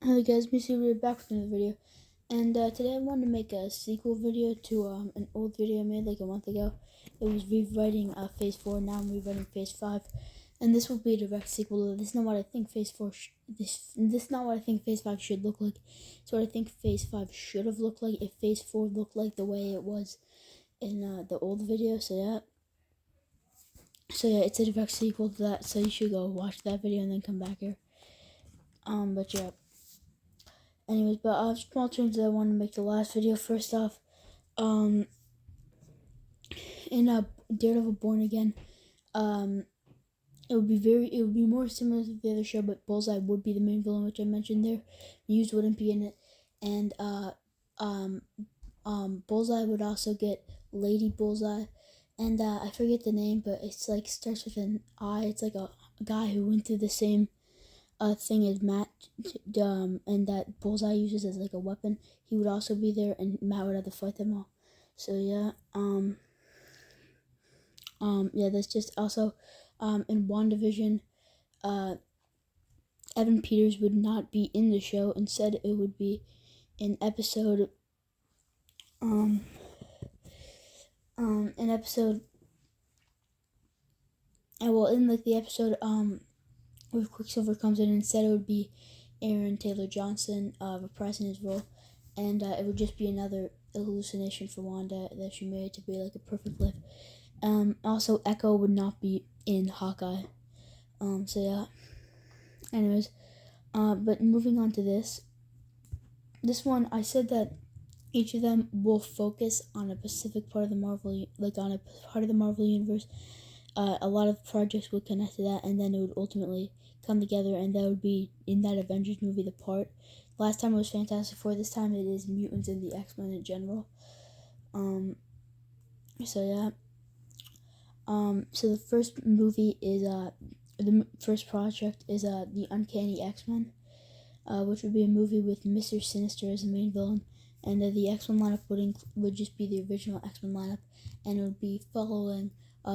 Hello guys, MCU, we're back with another video, and today I wanted to make a sequel video to an old video I made like a month ago. It was rewriting Phase 4, now I'm rewriting Phase 5, and this will be a direct sequel. This is not what I think Phase 4, this is not what I think Phase 5 should look like. It's what I think Phase 5 should have looked like if Phase 4 looked like the way it was in the old video, so yeah, it's a direct sequel to that, so you should go watch that video and then come back here. But yeah. Anyways, but small changes that I wanted to make the last video. First off, in Daredevil Born Again, it would be more similar to the other show, but Bullseye would be the main villain, which I mentioned there. Muse wouldn't be in it, and Bullseye would also get Lady Bullseye, and I forget the name, but it's like starts with an I. It's like a guy who went through the same thing as Matt, and that Bullseye uses as like a weapon. He would also be there, and Matt would have to fight them all. So yeah, that's just also, in WandaVision, Evan Peters would not be in the show. Instead, it would be an episode, an episode, and well, in like the episode, where Quicksilver comes in, instead it would be Aaron Taylor Johnson reprising his role, and it would just be another hallucination for Wanda that she made to be like a perfect life. Also, Echo would not be in Hawkeye. So yeah. Anyways, but moving on to this one, I said that each of them will focus on a specific part of the Marvel, on a part of the Marvel universe. A lot of projects would connect to that, and then it would ultimately come together, and that would be in that Avengers movie, The Part. Last time it was Fantastic Four. This time it is mutants and the X-Men in general. So yeah. So the first movie is the first project is the Uncanny X-Men, which would be a movie with Mr. Sinister as the main villain, and the X-Men lineup would just be the original X-Men lineup, and it would be following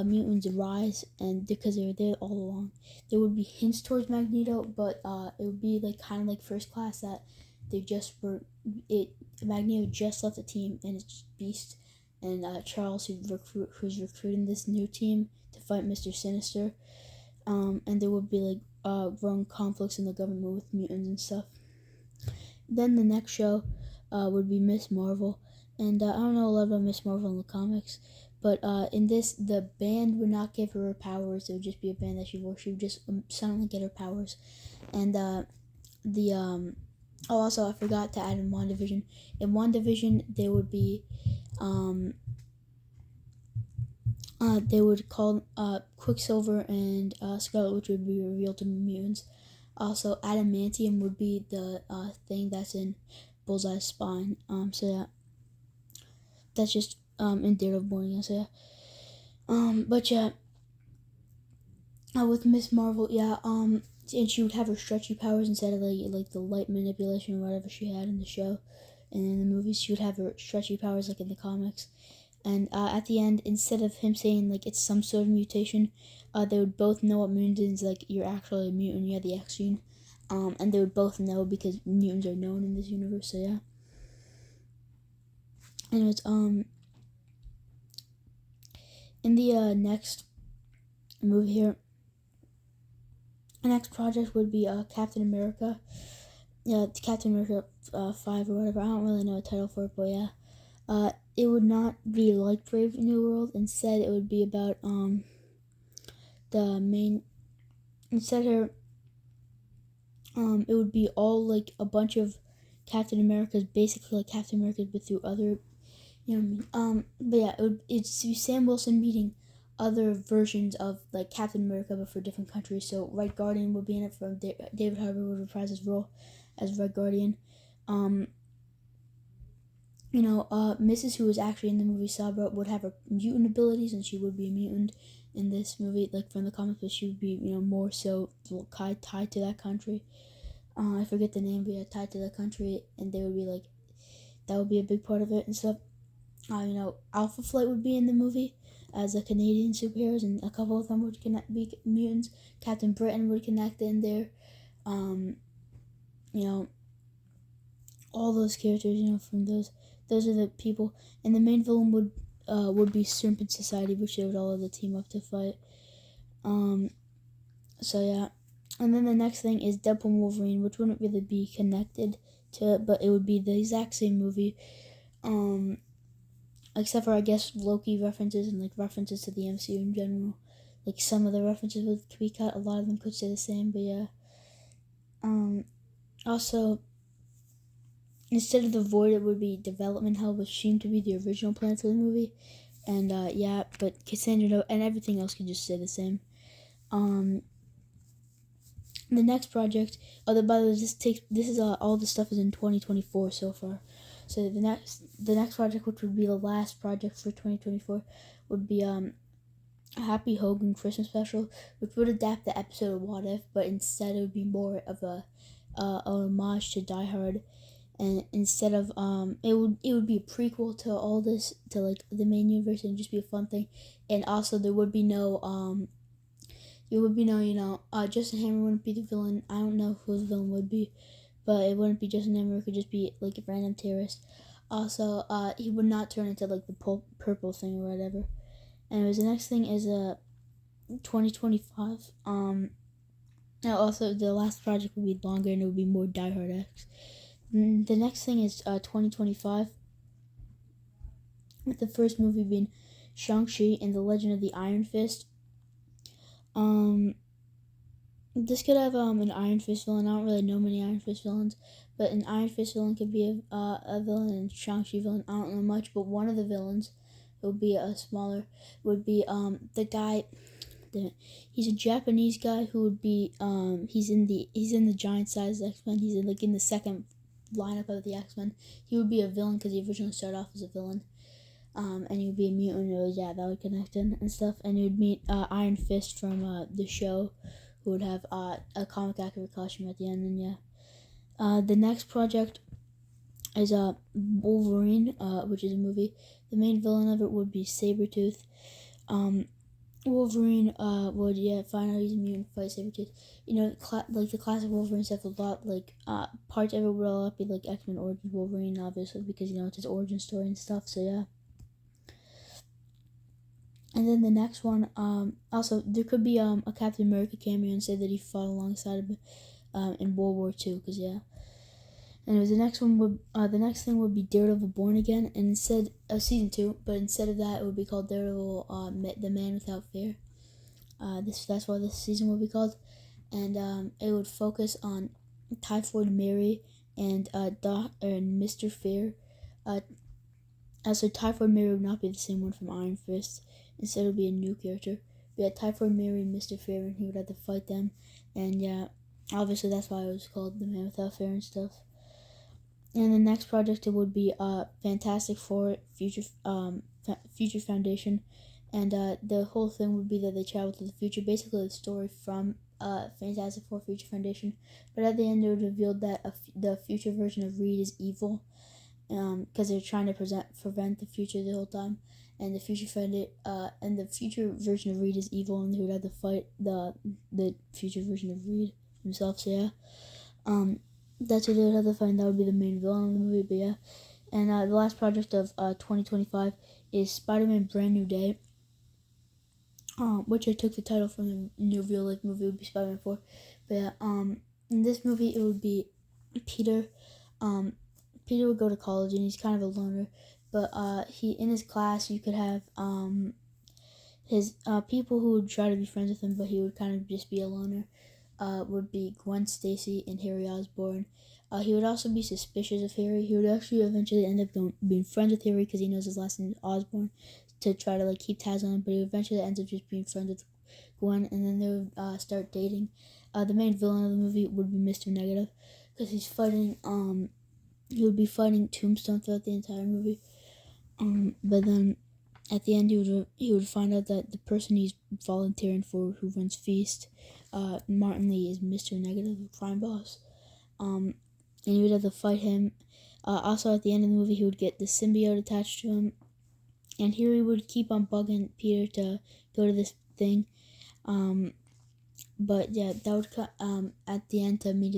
mutants rise, and because they were there all along. There would be hints towards Magneto, but it would be like kind of like First Class, that they just were Magneto just left the team, and it's Beast and Charles who's recruiting this new team to fight Mr. Sinister, and there would be like growing conflicts in the government with mutants and stuff. Then the next show would be Miss Marvel, and I don't know a lot about Miss Marvel in the comics, but in this, the band would not give her powers. It would just be a band that she wore. She would just suddenly get her powers. And also I forgot to add in WandaVision. In WandaVision, there would be they would call Quicksilver and Scarlet Witch would be revealed to mutants. Also, adamantium would be the thing that's in Bullseye's spine. So yeah, that's just in Daredevil Born Again. So yeah, but yeah, with Miss Marvel, yeah, and she would have her stretchy powers instead of like the light manipulation or whatever she had in the show, and in the movies she would have her stretchy powers like in the comics. And at the end, instead of him saying like it's some sort of mutation, they would both know what mutant is. Like, you're actually a mutant, you have the X gene, and they would both know because mutants are known in this universe. So yeah. Anyways, in the next movie here, the next project would be Captain America. Yeah, Captain America 5 or whatever. I don't really know a title for it, but yeah. It would not be like Brave New World. Instead, it would be about the main. Instead, it would be all like a bunch of Captain Americas, basically like Captain America, but through other, you know what I mean. But yeah, it's Sam Wilson meeting other versions of like Captain America, but for different countries. So Red Guardian would be in it. From David Harbour would reprise his role as Red Guardian. Mrs. who was actually in the movie Sabra would have her mutant abilities, and she would be a mutant in this movie, like from the comics, but she would be, more so tied to that country. I forget the name, but yeah, tied to that country, and they would be like, that would be a big part of it and stuff. Alpha Flight would be in the movie as a Canadian superheroes, and a couple of them would be mutants. Captain Britain would connect in there. all those characters, from those are the people, and the main villain would be Serpent Society, which they would all have to team up to fight. So yeah, and then the next thing is Deadpool and Wolverine, which wouldn't really be connected to it, but it would be the exact same movie, except for I guess Loki references and like references to the MCU in general. Like some of the references would be cut, a lot of them could stay the same, but yeah. Also, instead of the Void, it would be Development Hell, which seemed to be the original plan for the movie. And yeah, but Cassandra and everything else could just stay the same. The next project, by the way, this is all the stuff is in 2024 so far. So the next project, which would be the last project for 2024, would be a Happy Hogan Christmas special, which would adapt the episode of What If, but instead it would be more of a homage to Die Hard, and instead of it would be a prequel to all this, to like the main universe, and just be a fun thing. And also there would be no Justin Hammer wouldn't be the villain. I don't know who the villain would be, but it wouldn't be Justin Hammer. It could just be like a random terrorist. Also, he would not turn into like the purple thing or whatever. Anyways, the next thing is 2025. Now also the last project would be longer and it would be more Die Hard X. The next thing is 2025, with the first movie being Shang-Chi and the Legend of the Iron Fist. This could have an Iron Fist villain. I don't really know many Iron Fist villains, but an Iron Fist villain could be a villain, and Shang-Chi villain, I don't know much, but one of the villains, it would be would be the guy. He's a Japanese guy who would be he's in the giant sized X-Men. He's in the second lineup of the X-Men. He would be a villain because he originally started off as a villain. And he would be a mutant. Yeah, that would connect in and stuff. And he would meet Iron Fist from the show, who would have a comic accurate costume at the end. And yeah, the next project is Wolverine, which is a movie. The main villain of it would be Sabretooth. Wolverine would find out he's a mutant, fight Sabretooth. Like the classic Wolverine stuff, a lot like parts of it would all be like X-Men Origins Wolverine, obviously, because it's his origin story and stuff. So yeah. And then the next one, also there could be a Captain America cameo and say that he fought alongside him in World War II, because yeah. And the next thing would be Daredevil Born Again, and instead of season 2, but instead of that, it would be called Daredevil The Man Without Fear. That's what this season would be called, and it would focus on Typhoid Mary and Mr. Fear. So Typhoid Mary would not be the same one from Iron Fist. Instead, it would be a new character. We had Typhoid Mary and Mr. Fear, and he would have to fight them. And yeah, obviously that's why it was called The Man Without Fear and stuff. And the next project, it would be Fantastic Four Future Foundation, and the whole thing would be that they travel to the future. Basically, the story from Fantastic Four Future Foundation, but at the end, it would reveal that the future version of Reed is evil, because they're trying to prevent the future the whole time, and the future version of Reed is evil, and they would have to fight the future version of Reed himself. So yeah, that's what they would have to find. That would be the main villain of the movie. But yeah, and the last project of 2025 is Spider-Man: Brand New Day, which I took the title from the new real life movie. It would be Spider-Man 4. But yeah, in this movie it would be Peter. Peter would go to college and he's kind of a loner, but he in his class you could have his people who would try to be friends with him, but he would kind of just be a loner. Would be Gwen Stacy and Harry Osborn. He would also be suspicious of Harry. He would actually eventually end up being friends with Harry because he knows his last name is Osborn, to try to keep tabs on him. But he eventually ends up just being friends with Gwen, and then they would start dating. The main villain of the movie would be Mr. Negative, because he's fighting. He would be fighting Tombstone throughout the entire movie. But then at the end, he would find out that the person he's volunteering for, who runs Feast, Martin Lee, is Mr. Negative, the crime boss. And he would have to fight him. Also, at the end of the movie, he would get the symbiote attached to him, and here he would keep on bugging Peter to go to this thing. But yeah, that would at the end to meet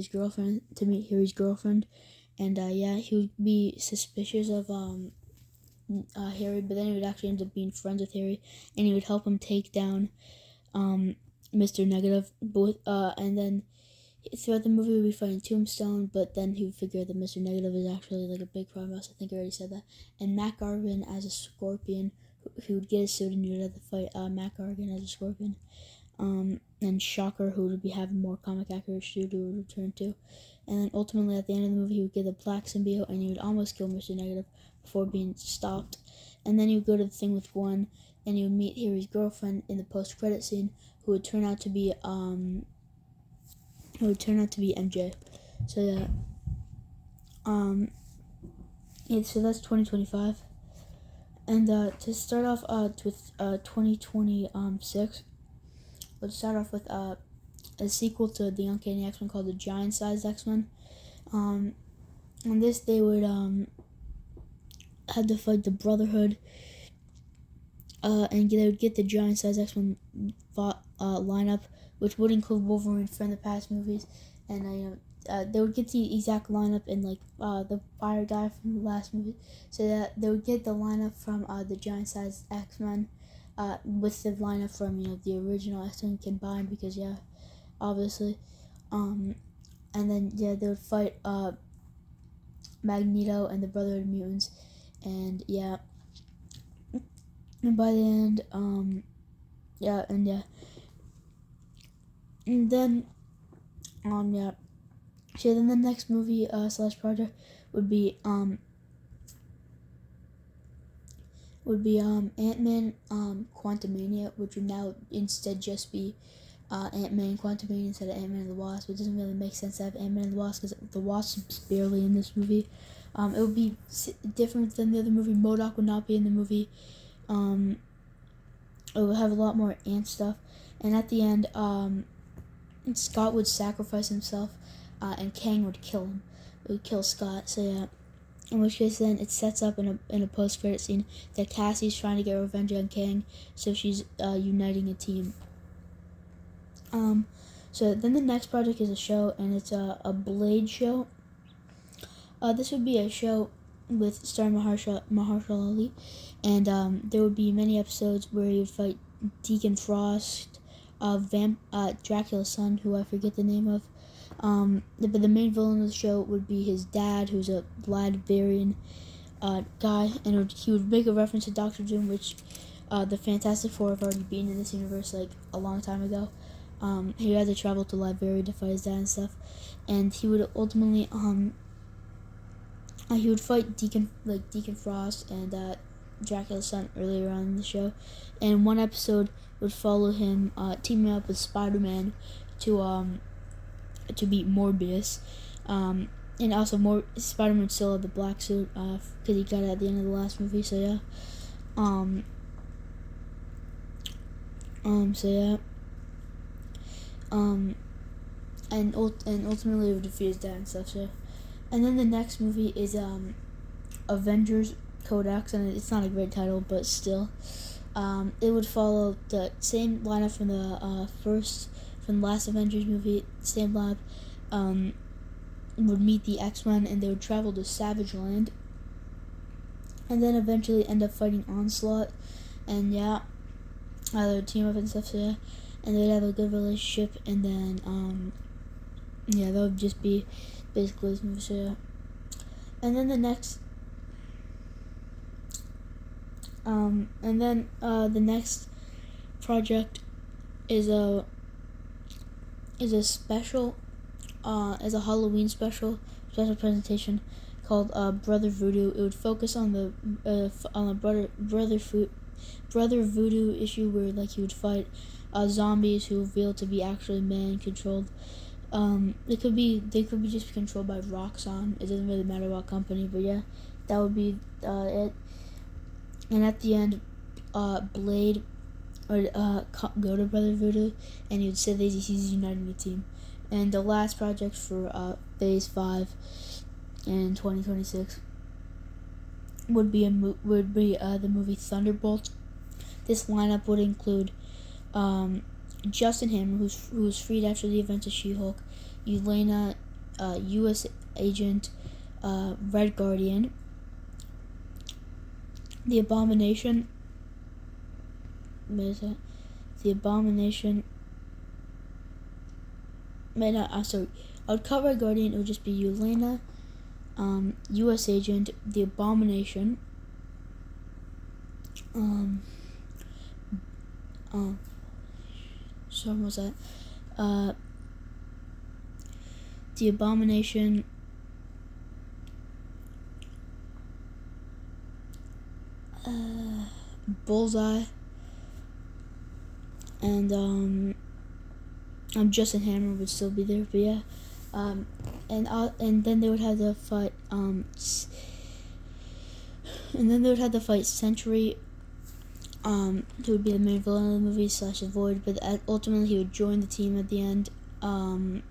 Harry's girlfriend, and yeah, he would be suspicious of Harry, but then he would actually end up being friends with Harry, and he would help him take down Mr. Negative. Both and then throughout the movie, we'd be fighting Tombstone, but then he would figure that Mr. Negative is actually like a big crime boss. I think I already said that. And Matt Gargan as a Scorpion, who would get a suit and he would have to fight Matt Gargan as a Scorpion. And Shocker, who would be having more comic accurate suit, who would return to. And then ultimately at the end of the movie, he would get the black symbiote and he would almost kill Mr. Negative before being stopped. And then he would go to the thing with Gwen, and he would meet Harry's girlfriend in the post-credit scene, who would turn out to be MJ. So yeah, so that's 2025, and to start off with 2026, let's start off with a sequel to the Uncanny X-Men called the Giant-Sized X-Men. On this, they would had to fight the Brotherhood, and they would get the Giant-Sized X-Men lineup, which would include Wolverine from the past movies, and they would get the exact lineup in like the fire guy from the last movie, so that they would get the lineup from the Giant-Sized X-Men with the lineup from the original X-Men combined, because yeah, obviously, and then yeah, they would fight Magneto and the Brotherhood of Mutants, and yeah, and by the end, yeah, and yeah. And then, yeah. So then the next movie slash project would be Ant-Man Quantumania, which would now instead just be Ant-Man Quantumania instead of Ant-Man and the Wasp. It doesn't really make sense to have Ant-Man and the Wasp because the Wasp's barely in this movie. It would be different than the other movie. MODOK would not be in the movie. It would have a lot more ant stuff, and at the end, Scott would sacrifice himself, and Kang would kill him. It would kill Scott. So yeah, in which case then it sets up in a post-credit scene that Cassie's trying to get revenge on Kang, so she's uniting a team. So then the next project is a show, and it's a Blade show. This would be a show with starring Mahershala Ali, and there would be many episodes where he would fight Deacon Frost, Dracula's son, who I forget the name of. But the main villain of the show would be his dad, who's a Ladverian guy, and he would make a reference to Doctor Doom, which the Fantastic Four have already been in this universe like a long time ago. He had to travel to Ladveria to fight his dad and stuff, and he would ultimately he would fight Deacon Frost and Dracula's son earlier on in the show, and one episode would follow him teaming up with Spider-Man to beat Morbius, and also Spider-Man still had the black suit because he got it at the end of the last movie. So yeah, and ultimately it would defeat his dad and stuff. So, and then the next movie is Avengers Codex, and it's not a great title, but still, it would follow the same lineup from the last Avengers movie. Same lineup, would meet the X-Men, and they would travel to Savage Land, and then eventually end up fighting Onslaught, and yeah, they would team up and stuff. So yeah, and they'd have a good relationship, and then yeah, that would just be basically this movie. So yeah, and then the next. The next project is a special, is a Halloween special presentation called Brother Voodoo. It would focus on the Brother Voodoo issue where like he would fight zombies who reveal to be actually man controlled. They could be just controlled by Roxxon. It doesn't really matter what company, but yeah, that would be it. And at the end, Blade would go to Brother Voodoo, and he would say that he's uniting the team. And the last project for Phase 5 in 2026 would be the movie Thunderbolt. This lineup would include Justin Hammer, who was freed after the events of She-Hulk, Yelena, U.S. Agent, Red Guardian. The Abomination. What is that? The Abomination. Sorry. I would cut Red Guardian. It would just be Yelena, U.S. Agent, the Abomination. So what was that? The Abomination. Bullseye. And Justin Hammer would still be there, but yeah. And then they would have to fight. And then they would have to fight Sentry. Who would be the main villain of the movie / the Void, but ultimately he would join the team at the end. And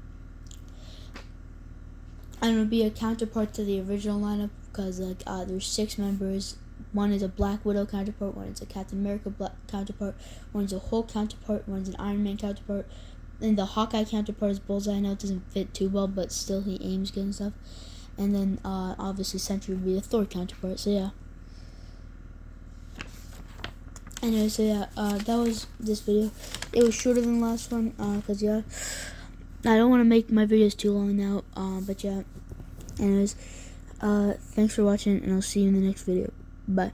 it would be a counterpart to the original lineup because there's 6 members. One is a Black Widow counterpart, one is a Captain America counterpart, one is a Hulk counterpart, one is an Iron Man counterpart, and the Hawkeye counterpart is Bullseye. I know it doesn't fit too well, but still he aims good and stuff. And then obviously Sentry would be the Thor counterpart. So yeah. Anyway, so yeah, that was this video. It was shorter than the last one, cause yeah, I don't want to make my videos too long now. But yeah, anyways, thanks for watching, and I'll see you in the next video. Bye.